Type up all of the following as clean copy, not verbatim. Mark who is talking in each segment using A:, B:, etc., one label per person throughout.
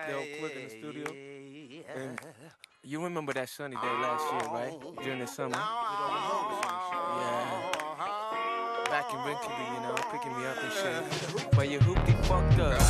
A: They'll click in the studio. And you remember that sunny day last year, right? During the summer. Yeah. Back in Rinkeby, you know, picking me up and shit. But you hoopty fucked up.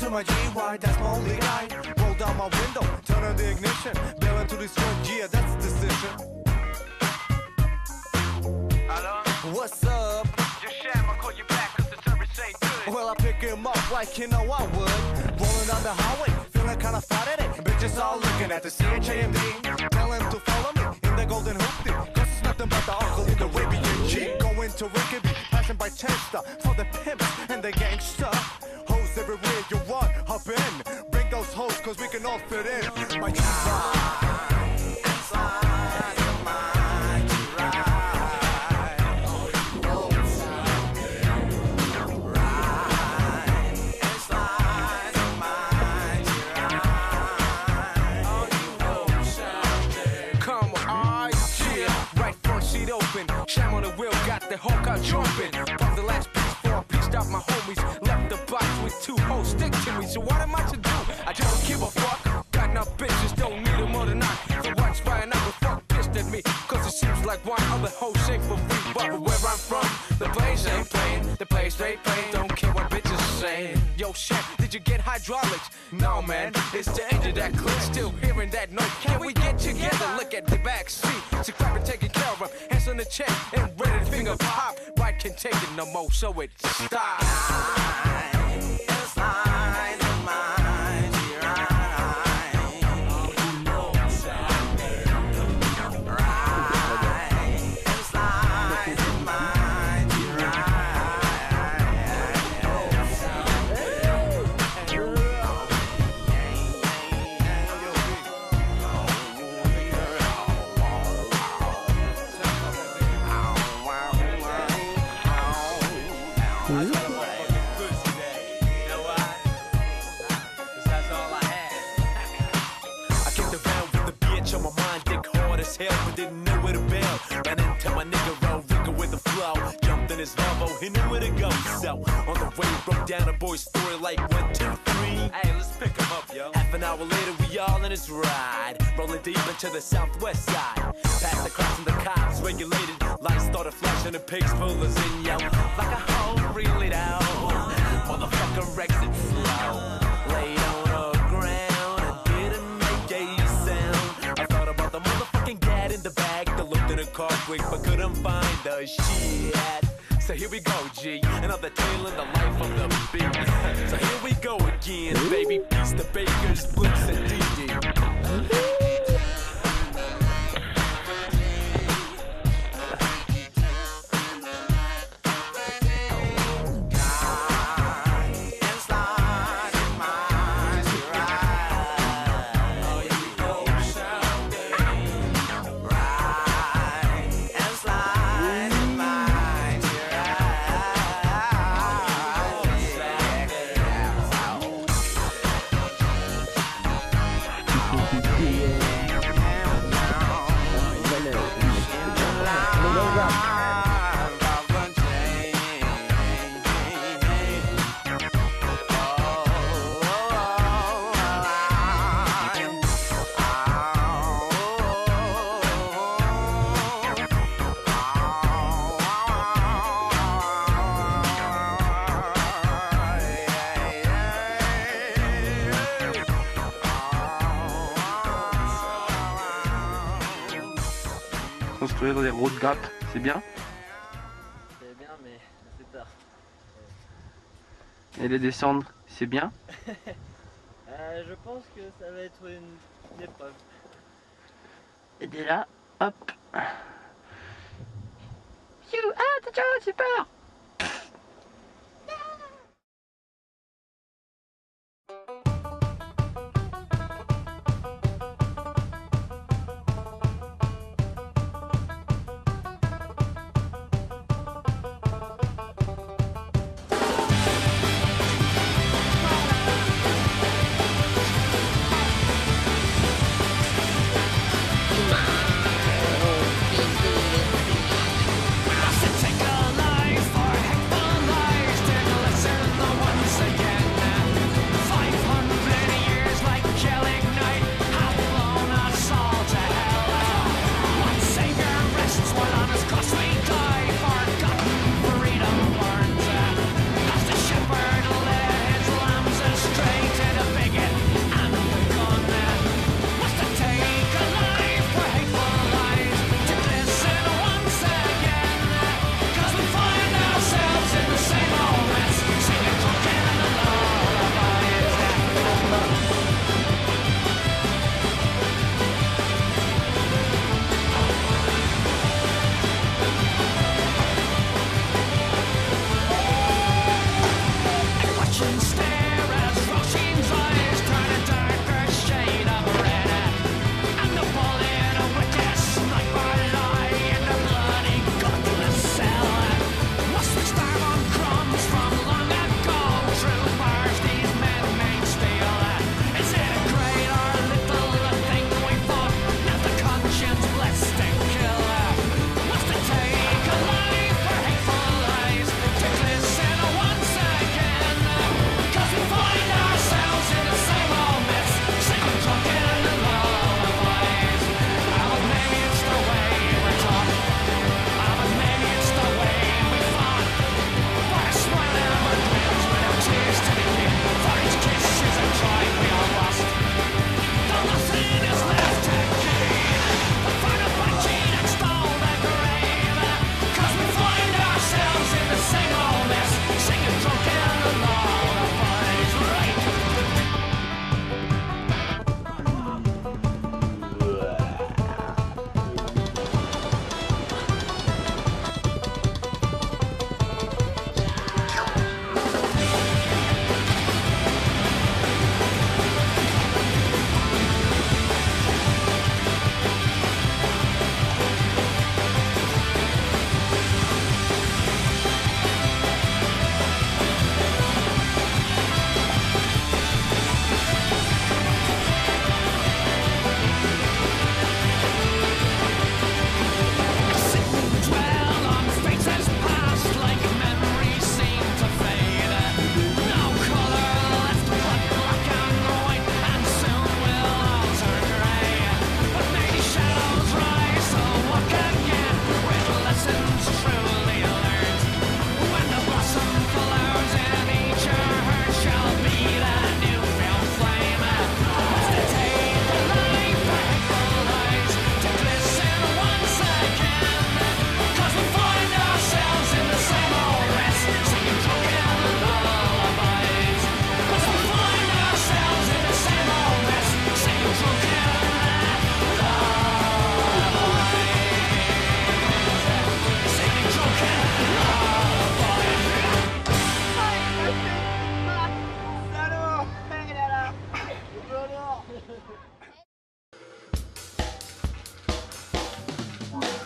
B: My GY, that's my only guy. Roll down my window, turn on the ignition. Bail into this road, yeah, that's the decision. Hello? What's up? Just Sham, I'll call you back cause the service ain't good. Well, I pick him up like you know I would. Rolling down the highway, feeling kinda Saturday. Bitches all looking at the CHAMD. Tell him to follow me in the golden hoopty. Cause it's nothing but the uncle in the Arabian G. Going to Rinkeby, passing by Chester. For the pimps and the gangster. Everywhere you want, hop in. Bring those hoes, cause we can all fit in. My G-Ride, inside of my G-Ride. Oh, you know ride, inside of my G-Ride. Oh, you know come on, yeah. Right front seat open. Sham on the wheel, got the whole car jumping. From the last piece, before I pieced out my homies. Left the box with two hoes stick to me, so what am I to do? I don't give a fuck. Got enough bitches, don't need them more than not. So watch flying out with fuck pissed at me. Cause it seems like one other hoe ain't for free. But where I'm from, the place ain't playing. The place straight playing, don't care what bitches saying. Yo, shit, did you get hydraulics? No, man, it's the engine that clicks. Still hearing that note, can we get together? Look at the back seat, so crap it taken care of. Hands on the check and ready to finger pop. Right can't take it no more, so it stops. Inside of my G-Ride. Oh, you know right. Inside of my hell, but didn't know where to bail. Ran into my nigga Rodrigo with the flow. Jumped in his Volvo, he knew where to go. So on the way, broke down a boy's story like 1, 2, 3. Hey, let's pick him up, yo. Half an hour later, we all in his ride. Rolling deep into the southwest side. Past the crossing the cops, regulated. Lights started flashing, the pigs pull us in, yo. Like a hoe, reel it out. Motherfucker exit slow. Laid on the ground and didn't make a sound. I thought about the motherfucking gat in the bag. I looked in the car quick but couldn't find the shit. So here we go, G, another tale in the life of the beat. So here we go again, baby. Peace the Bakers, Blitz and DD.
C: Construire des road gap, c'est bien.
D: C'est bien, mais c'est tard.
C: Et les descendre, c'est bien.
D: Je pense que ça va être une épreuve.
C: Et dès là, hop. Ciao, super.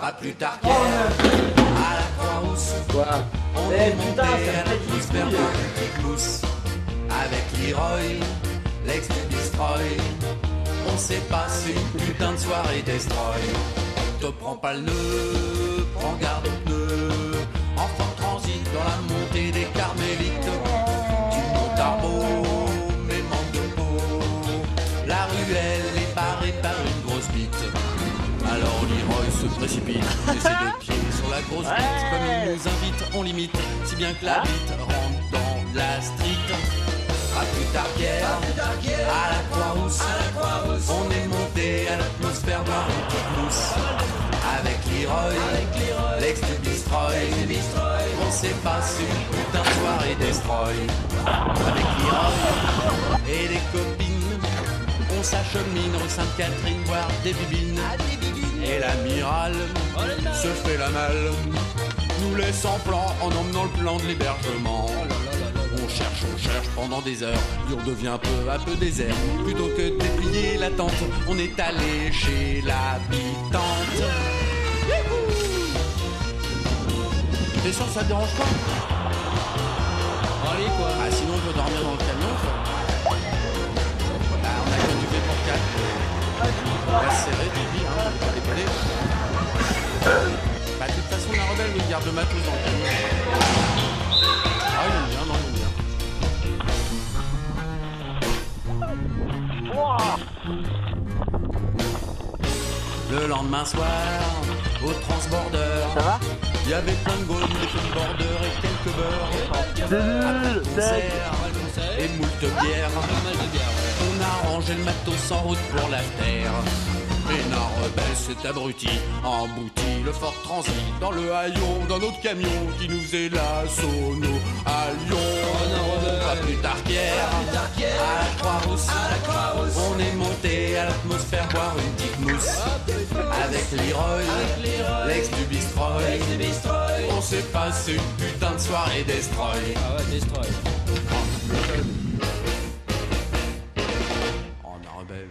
E: Pas plus tard qu'hier, à la Croix-Rousse,
D: Quoi?
E: on
D: Eh
E: est
D: putain,
E: monté
D: ça
E: à
D: me fait
E: l'atmosphère
D: chier.
E: de petite mousse. Avec Leroy, l'ex du Destroy, on s'est passé une putain de soirée Destroy. Te prends pas le nœud, prends garde au pneu. Enfant de transit dans la montée des Carmélites. Tu montes à beau, mais manque de peau. La ruelle est barrée par une grosse bite. Alors Leroy se précipite, et ses deux pieds sur la grosse bite. Comme il nous invite, on limite, si bien que la bite rentre dans la street. Pas plus tard qu'hier, à la Croix-Rousse, on est monté à l'atmosphère boire une petite mousse. Avec Leroy, l'ex du Destroy, on s'est passé une putain de soirée Destroy. Avec Leroy et les copines, on s'achemine rue Sainte-Catherine boire des bibines. Et l'amiral se fait la malle, nous laisse en plan en emmenant le plan de l'hébergement. On cherche pendant des heures, et on devient peu à peu désert. Plutôt que de déplier la tente, on est allé chez l'habitante. T'es sûr que ça te dérange pas?
D: Allez quoi.
E: Ah sinon on peut dormir dans le camion quoi. Bah, on a que du V pour 4. On va se serrer, tu dis, hein, on va décoller. Bah de toute façon la rebelle nous garde le matos dans le camion. Ah il aime bien, non il aime bien. Le lendemain soir, au transborder,
D: Ça va?
E: il y avait plein de gommes, des feux border et quelques beurres. Après le concert et moult bière, on a rangé le matos en route pour la terre. Pénard rebelle s'est abruti, embouti le fort transit dans le haillon d'un autre camion qui nous faisait la sono à Lyon. Pas plus tard qu'hier, à la Croix-Rousse, on est monté à l'atmosphère boire une petite mousse. Avec Leroy, l'ex du Destroy, on s'est passé une putain de soirée Destroy.
D: Ah ouais, Destroy.
E: Oh la rebelle.